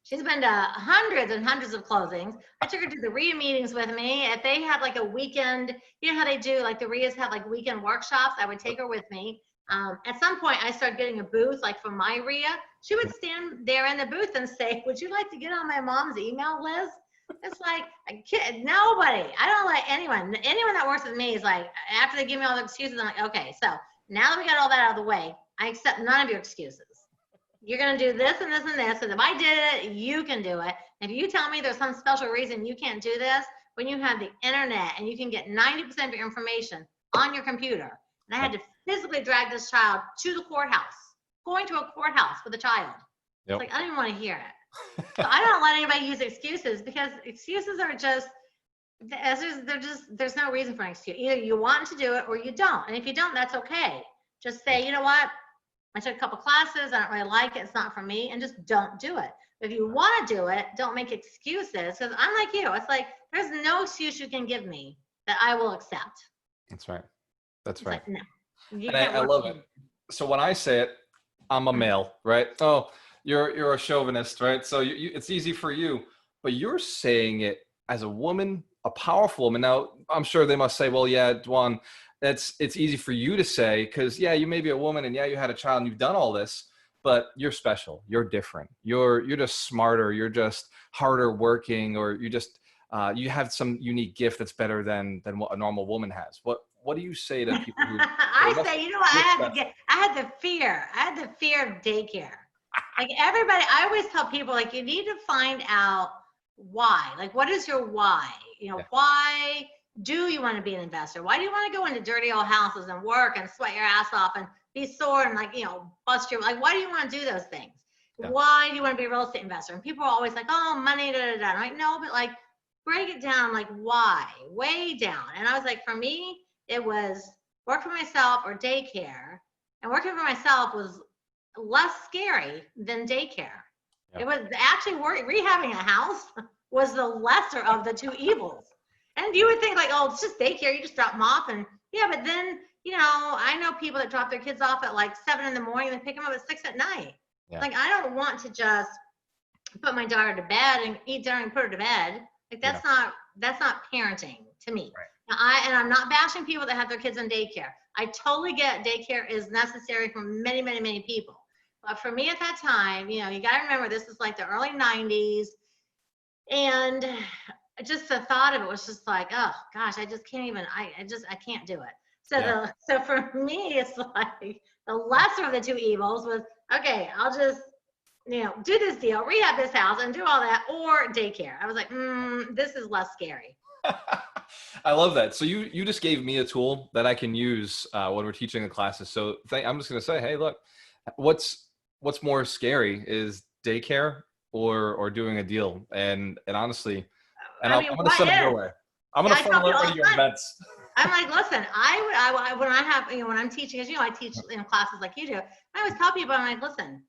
She's been to hundreds and hundreds of closings. I took her to the RIA meetings with me. If they had like a weekend, you know how they do, like the RIAs have like weekend workshops, I would take her with me. At some point, I started getting a booth, like for my RIA. She would stand there in the booth and say, would you like to get on my mom's email list? It's like, nobody. I don't like anyone. Anyone that works with me is like, after they give me all the excuses, I'm like, okay, so now that we got all that out of the way, I accept none of your excuses. You're going to do this and this and this. And if I did it, you can do it. If you tell me there's some special reason you can't do this, when you have the internet and you can get 90% of your information on your computer. And I had to physically drag this child to the courthouse, going to a courthouse with a child. It's like, I don't even want to hear it. So I don't let anybody use excuses because excuses are there's no reason for an excuse. Either you want to do it or you don't. And if you don't, that's okay. Just say, you know what? I took a couple classes. I don't really like it. It's not for me. And just don't do it. If you want to do it, don't make excuses. Because I'm like you. It's like, there's no excuse you can give me that I will accept. That's right. That's It's right. like, no, you And can't I work love for it. me. So when I say it, I'm a male, right? Oh, you're a chauvinist, right? So it's easy for you, but you're saying it as a woman, a powerful woman. Now, I'm sure they must say, well, yeah, Dwan, it's easy for you to say because yeah, you may be a woman and yeah, you had a child and you've done all this, but you're special. You're different. You're just smarter. You're just harder working, or you just you have some unique gift that's better than what a normal woman has. What do you say to people who they I must say, you know what? look special? I had the fear. I had the fear of daycare. Like everybody, I always tell people, like, you need to find out why. Like, what is your why? You know, Yeah. why do you want to be an investor? Why do you want to go into dirty old houses and work and sweat your ass off and be sore and, like, you know, bust your, like, why do you want to do those things? Yeah. Why do you want to be a real estate investor? And people are always like, oh, money, da, da, da. I'm like, no, but like, break it down, like, why? Way down. And I was like, for me, it was work for myself or daycare. And working for myself was less scary than daycare. Yeah. It was actually rehabbing a house was the lesser of the two evils. And you would think like, oh, it's just daycare. You just drop them off. And yeah, but then, you know, I know people that drop their kids off at like 7 in the morning and pick them up at 6 at night. Yeah. Like, I don't want to just put my daughter to bed and eat dinner and put her to bed. Like, that's not parenting to me. Right. Now, I'm not bashing people that have their kids in daycare. I totally get daycare is necessary for many, many, many people. But for me at that time, you know, you got to remember this is like the early 90s. And just the thought of it was just like, oh gosh, I just can't even, I can't do it. So so for me, it's like the lesser of the two evils was, okay, I'll just, you know, do this deal, rehab this house and do all that, or daycare. I was like, this is less scary. I love that. So you just gave me a tool that I can use when we're teaching the classes. So I'm just going to say, hey, look, what's more scary is daycare or doing a deal. And honestly, and I'm going to send it your way. I'm going to funnel it into your events. I'm like, listen, when I have, you know, when I'm teaching, as you know, I teach in classes like you do. I always tell people, I'm like, listen,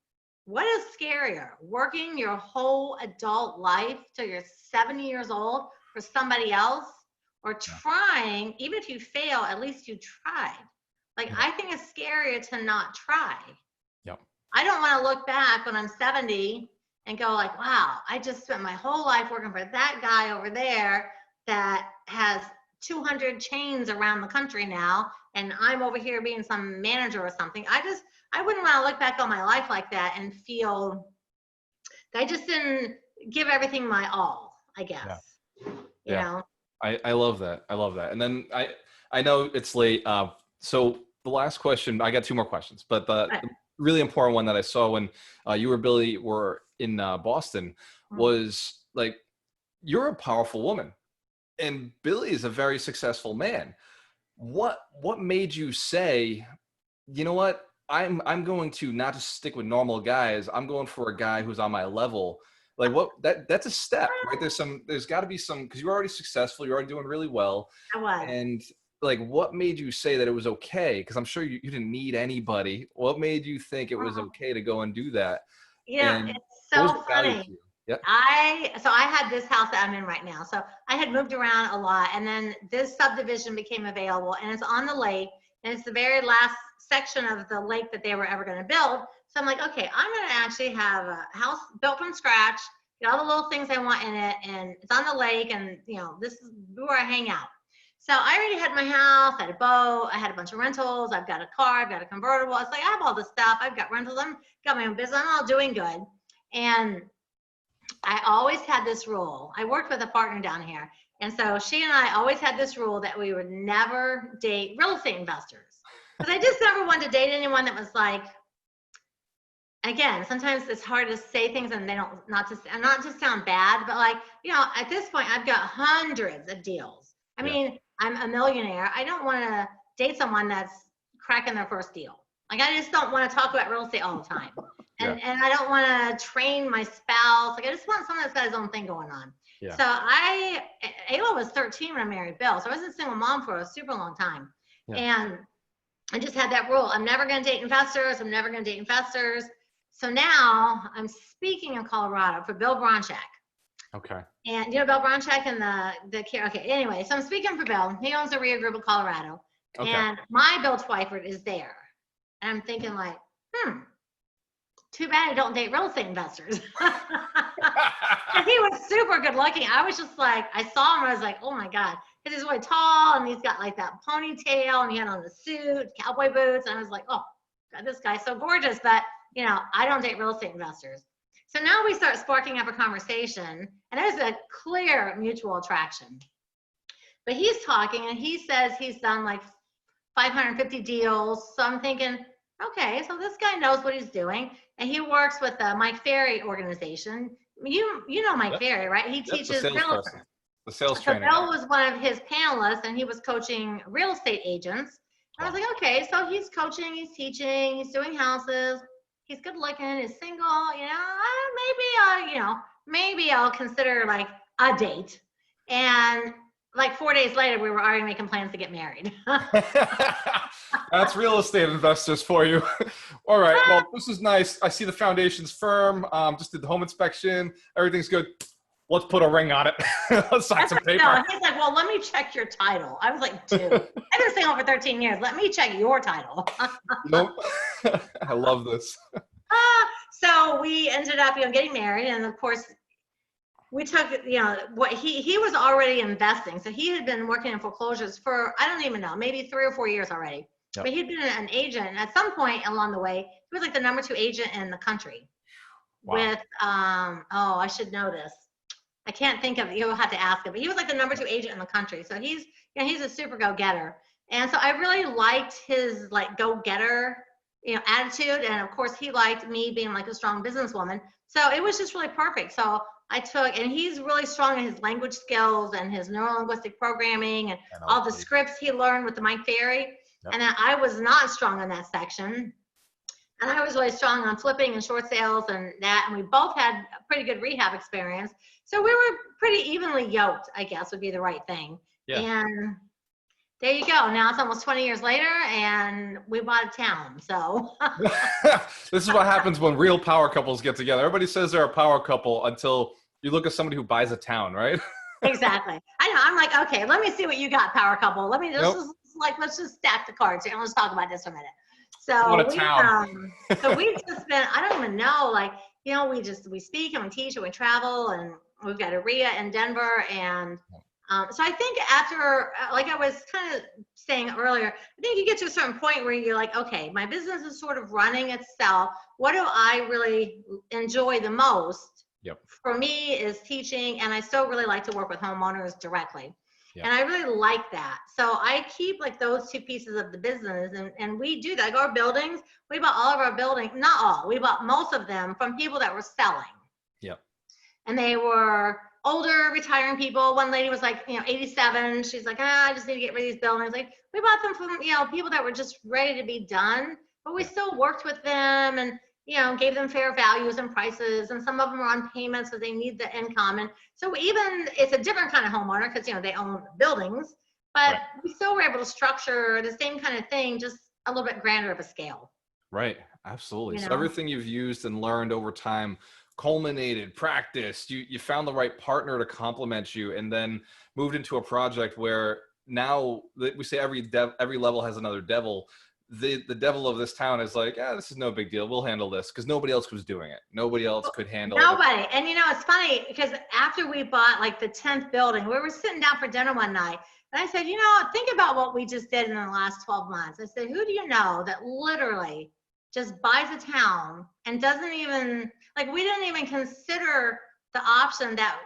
what is scarier, working your whole adult life till you're 70 years old for somebody else, or trying, even if you fail, at least you tried. Like, I think it's scarier to not try. Yep. I don't want to look back when I'm 70 and go like, wow, I just spent my whole life working for that guy over there that has 200 chains around the country now, and I'm over here being some manager or something. I wouldn't want to look back on my life like that and feel that I just didn't give everything my all, I guess. You know? I love that. I love that. And then I know it's late. So the last question, I got two more questions, but the really important one that I saw when you or Billy were in Boston was like, you're a powerful woman and Billy is a very successful man. What made you say, you know what? I'm going to not just stick with normal guys. I'm going for a guy who's on my level. Like that's a step, right? There's got to be some, because you're already successful. You're already doing really well. I was. And like, what made you say that it was okay? Because I'm sure you didn't need anybody. What made you think it was okay to go and do that? You know, And it's so funny. Yep. I had this house that I'm in right now. So I had moved around a lot, and then this subdivision became available, and it's on the lake, and it's the very last section of the lake that they were ever going to build. So I'm like, okay, I'm going to actually have a house built from scratch, get all the little things I want in it, and it's on the lake, and you know, this is where I hang out. So I already had my house, I had a boat, I had a bunch of rentals, I've got a car, I've got a convertible. It's like, I have all this stuff. I've got rentals, I've got my own business, I'm all doing good. And I always had this rule. I worked with a partner down here. And so she and I always had this rule that we would never date real estate investors. Because I just never wanted to date anyone that was like, again, sometimes it's hard to say things and they don't, not to sound bad, but like, you know, at this point, I've got hundreds of deals. I mean, I'm a millionaire. I don't want to date someone that's cracking their first deal. Like, I just don't want to talk about real estate all the time. And I don't want to train my spouse. Like, I just want someone that's got his own thing going on. Yeah. So Ayla was 13 when I married Bill. So I was a single mom for a super long time. Yeah. And I just had that rule. I'm never going to date investors. I'm never going to date investors. So now I'm speaking in Colorado for Bill Bronchak. Okay. And you know Bill Bronchak and the care. Okay. Anyway, so I'm speaking for Bill. He owns the Rio Group of Colorado. Okay. And my Bill Twyford is there. And I'm thinking like, too bad I don't date real estate investors. Because he was super good looking. I was just like, I saw him and I was like, oh my God. Because he's really tall and he's got like that ponytail and he had on the suit, cowboy boots. And I was like, oh, God, this guy's so gorgeous. But, you know, I don't date real estate investors. So now we start sparking up a conversation and there's a clear mutual attraction. But he's talking and he says he's done like 550 deals. So I'm thinking, okay, so this guy knows what he's doing. And he works with the Mike Ferry organization. You know Mike Ferry, right? He teaches real estate. The sales So training. Bill was one of his panelists and he was coaching real estate agents. And I was like, okay, so he's coaching, he's teaching, he's doing houses, he's good looking, he's single, you know, maybe I'll consider like a date. And like 4 days later, we were already making plans to get married. That's real estate investors for you. All right. Well, this is nice. I see the foundation's firm. Just did the home inspection. Everything's good. Let's put a ring on it. Let's sign some paper. No, he's like, well, let me check your title. I was like, dude, I've been single for 13 years. Let me check your title. Nope. I love this. So we ended up, getting married. And of course, we took, what he was already investing. So he had been working in foreclosures for, I don't even know, maybe 3 or 4 years already. Yep. But he'd been an agent. At some point along the way, he was like the #2 agent in the country. Wow. With, I should know this. I can't think of it. You'll have to ask him. But he was like the #2 agent in the country. So he's a super go-getter. And so I really liked his like go-getter, attitude. And of course he liked me being like a strong businesswoman. So it was just really perfect. So I took, and he's really strong in his language skills and his neuro-linguistic programming and all the scripts he learned with the Mike Ferry. Yep. And I was not strong in that section. And I was really strong on flipping and short sales and that. And we both had a pretty good rehab experience. So we were pretty evenly yoked, I guess would be the right thing. Yeah. And there you go. Now it's almost 20 years later and we bought a town. So this is what happens when real power couples get together. Everybody says they're a power couple until you look at somebody who buys a town, right? Exactly. I know. I'm like, okay, let me see what you got, power couple. Let me just let's just stack the cards here and let's talk about this for a minute. So we've just been, I don't even know, like, we speak and we teach and we travel and we've got a RIA in Denver. And so I think after, like I was kind of saying earlier, I think you get to a certain point where you're like, okay, my business is sort of running itself. What do I really enjoy the most? Yep. For me is teaching, and I still really like to work with homeowners directly. Yep. And I really like that. So I keep like those two pieces of the business, and we do that. Like our buildings, we bought all of our buildings, not all, we bought most of them from people that were selling. Yep. And they were older, retiring people. One lady was like, 87. She's like, I just need to get rid of these buildings. Like we bought them from, people that were just ready to be done, but we still worked with them and, gave them fair values and prices, and some of them are on payments because they need the income. And so even it's a different kind of homeowner because, they own buildings, but we still were able to structure the same kind of thing, just a little bit grander of a scale. Right. Absolutely. So everything you've used and learned over time, culminated, practiced, you found the right partner to complement you, and then moved into a project where now we say every level has another devil. The devil of this town is like, this is no big deal. We'll handle this, because nobody else was doing it. Nobody else could handle it. Nobody. And it's funny because after we bought like the 10th building, we were sitting down for dinner one night and I said, think about what we just did in the last 12 months. I said, who do you know that literally just buys a town and doesn't even, like, we didn't even consider the option that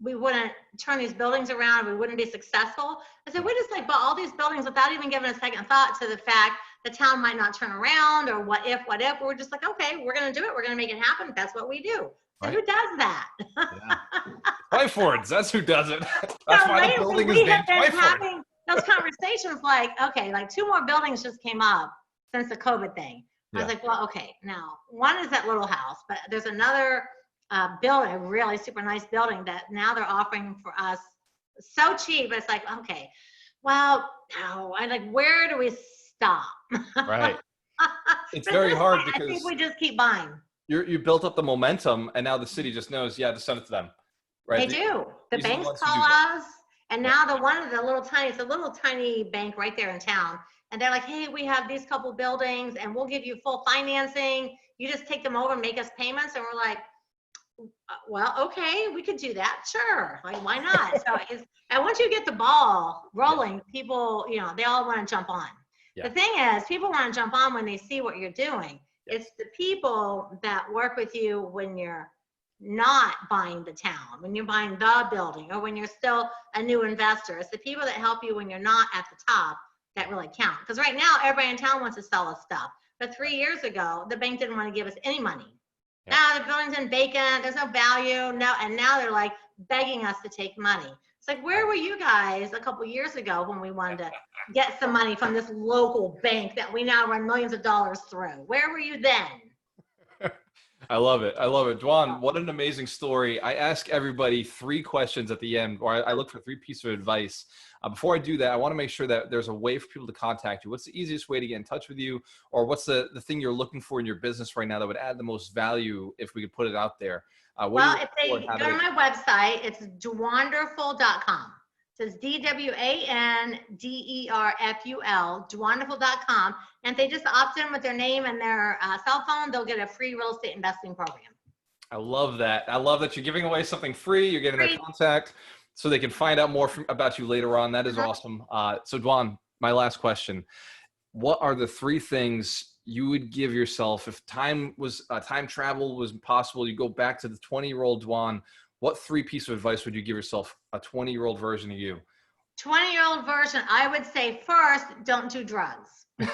we wouldn't turn these buildings around, we wouldn't be successful. I said, we just like bought all these buildings without even giving a second thought to the fact the town might not turn around, or what if. We're just like, okay, we're going to do it. We're going to make it happen. That's what we do. So who does that? Twyfords, that's who does it. That's why the building is named Twyford. Having those conversations like, okay, like 2 more buildings just came up since the COVID thing. I was like, well, okay, now one is that little house, but there's another building, a really super nice building that now they're offering for us so cheap. It's like, okay, well, no, where do we stop? Right. It's very hard because I think we just keep buying. You built up the momentum, and now the city just knows, to send it to them. Right. They do. The banks call us, and now it's a little tiny bank right there in town. and they're like, hey, we have these couple buildings and we'll give you full financing. You just take them over and make us payments. And we're like, well, okay, we could do that. Sure. Like, why not? And once you get the ball rolling, people, they all want to jump on. The thing is, people want to jump on when they see what you're doing. It's the people that work with you when you're not buying the town, when you're buying the building, or when you're still a new investor. It's the people that help you when you're not at the top that really count. Because right now, everybody in town wants to sell us stuff. But 3 years ago, the bank didn't want to give us any money. Now the building's in vacant, there's no value, and now they're like begging us to take money. It's like, where were you guys a couple years ago when we wanted to get some money from this local bank that we now run millions of dollars through? Where were you then? I love it. I love it. Dwan, what an amazing story. I ask everybody 3 questions at the end, or I look for 3 pieces of advice. Before I do that, I want to make sure that there's a way for people to contact you. What's the easiest way to get in touch with you? Or what's the thing you're looking for in your business right now that would add the most value if we could put it out there? Well, if they go to my website, it's dwanderful.com. So it's DWANDERFUL, dwanderful.com. And if they just opt in with their name and their cell phone, they'll get a free real estate investing program. I love that. I love that you're giving away something free. You're getting their contact so they can find out more about you later on. That is awesome. So Dwan, my last question. What are the 3 things you would give yourself if time travel was possible? You go back to the 20-year-old Dwan. What 3 pieces of advice would you give yourself, a 20-year-old version of you? 20-year-old version, I would say first, don't do drugs. Good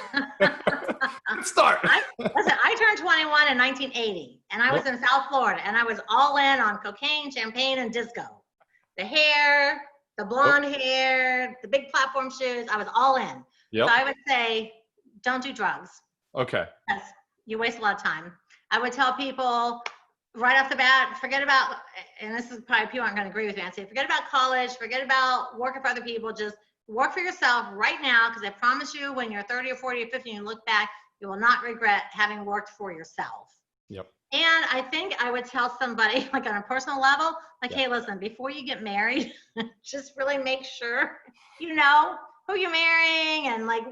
start. Listen, I turned 21 in 1980, and I was in South Florida, and I was all in on cocaine, champagne, and disco. The hair, the blonde hair, the big platform shoes, I was all in. So I would say, don't do drugs. Okay. Yes, you waste a lot of time. I would tell people right off the bat, forget about, and this is probably people aren't going to agree with me, I'd say forget about college, forget about working for other people, just work for yourself right now, because I promise you when you're 30 or 40 or 50 and you look back, you will not regret having worked for yourself. Yep. And I think I would tell somebody, like on a personal level, like, hey, listen, before you get married, just really make sure you know who you're marrying, and like,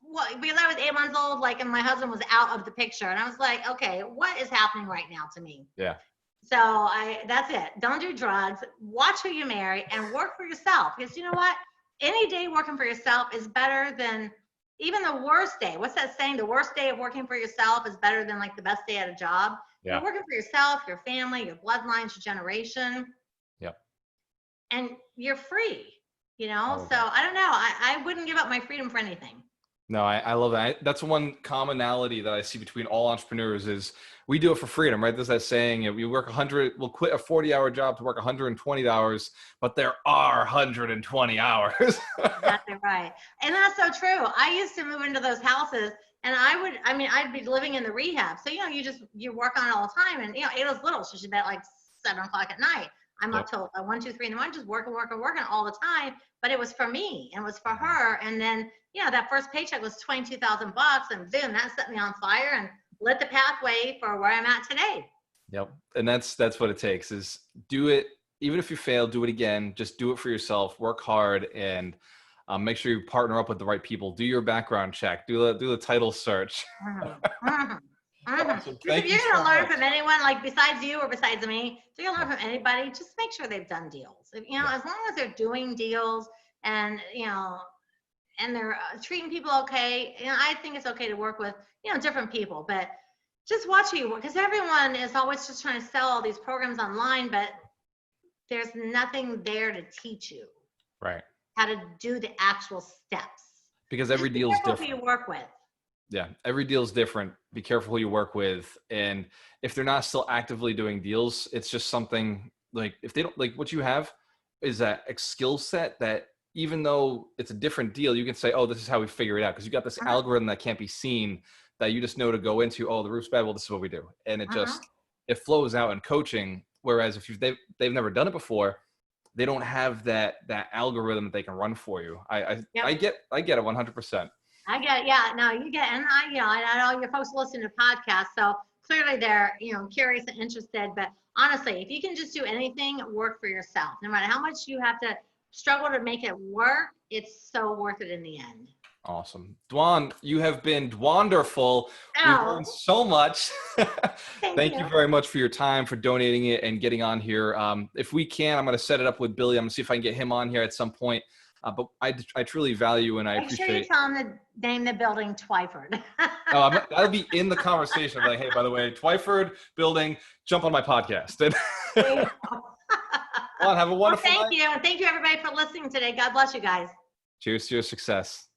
what, because I was 8 months old, like, and my husband was out of the picture, and I was like, okay, what is happening right now to me? Yeah. So that's it. Don't do drugs. Watch who you marry and work for yourself, because you know what? Any day working for yourself is better than even the worst day. What's that saying? The worst day of working for yourself is better than like the best day at a job. Yeah. You're working for yourself, your family, your bloodlines, your generation. Yep. And you're free, So I don't know. I wouldn't give up my freedom for anything. No, I love that. That's one commonality that I see between all entrepreneurs is we do it for freedom, right? There's that saying, we work 100, we'll quit a 40-hour job to work 120 hours, but there are 120 hours. Exactly right. And that's so true. I used to move into those houses, and I'd be living in the rehab. So, you work on it all the time. And, Ada's little, so she's at like 7 o'clock at night. I'm up till 1, 2, 3 in the morning, just working all the time. But it was for me, and it was for her. And then, that first paycheck was $22,000, and boom, that set me on fire and lit the pathway for where I'm at today. Yep. And that's what it takes, is do it. Even if you fail, do it again. Just do it for yourself, work hard, and make sure you partner up with the right people. Do your background check, do the title search. Awesome. If you're going to learn from anyone, like besides you or besides me, if you're going to learn from anybody, just make sure they've done deals. As long as they're doing deals and, and they're treating people okay, I think it's okay to work with, different people. But just watch who you work, because everyone is always just trying to sell all these programs online, but there's nothing there to teach you how to do the actual steps. Because every deal is different. Who you work with. Yeah, every deal is different. Be careful who you work with. And if they're not still actively doing deals, it's just something like, if they don't, like what you have is a skill set that even though it's a different deal, you can say, oh, this is how we figure it out. Because you got this algorithm that can't be seen that you just know to go into, oh, the roof's bad. Well, this is what we do. And it it flows out in coaching. Whereas if they've never done it before, they don't have that algorithm that they can run for you. I get it 100%. I get it. Yeah, no, you get, and I know your folks listen to podcasts, so clearly they're, curious and interested. But honestly, if you can just do anything, work for yourself. No matter how much you have to struggle to make it work, it's so worth it in the end. Awesome. Dwan, you have been wonderful. We've Oh, learned so much. thank Thank you. you very much for your time, for donating it and getting on here. If we can, I'm going to set it up with Billy. I'm going to see if I can get him on here at some point. But I truly value and I Make sure you appreciate. tell them to name the building Twyford. That'll be in the conversation. Like, hey, by the way, Twyford building, jump on my podcast. And Dwan, have a Well, wonderful thank night. you. And thank you, everybody, for listening today. God bless you guys. Cheers to your success.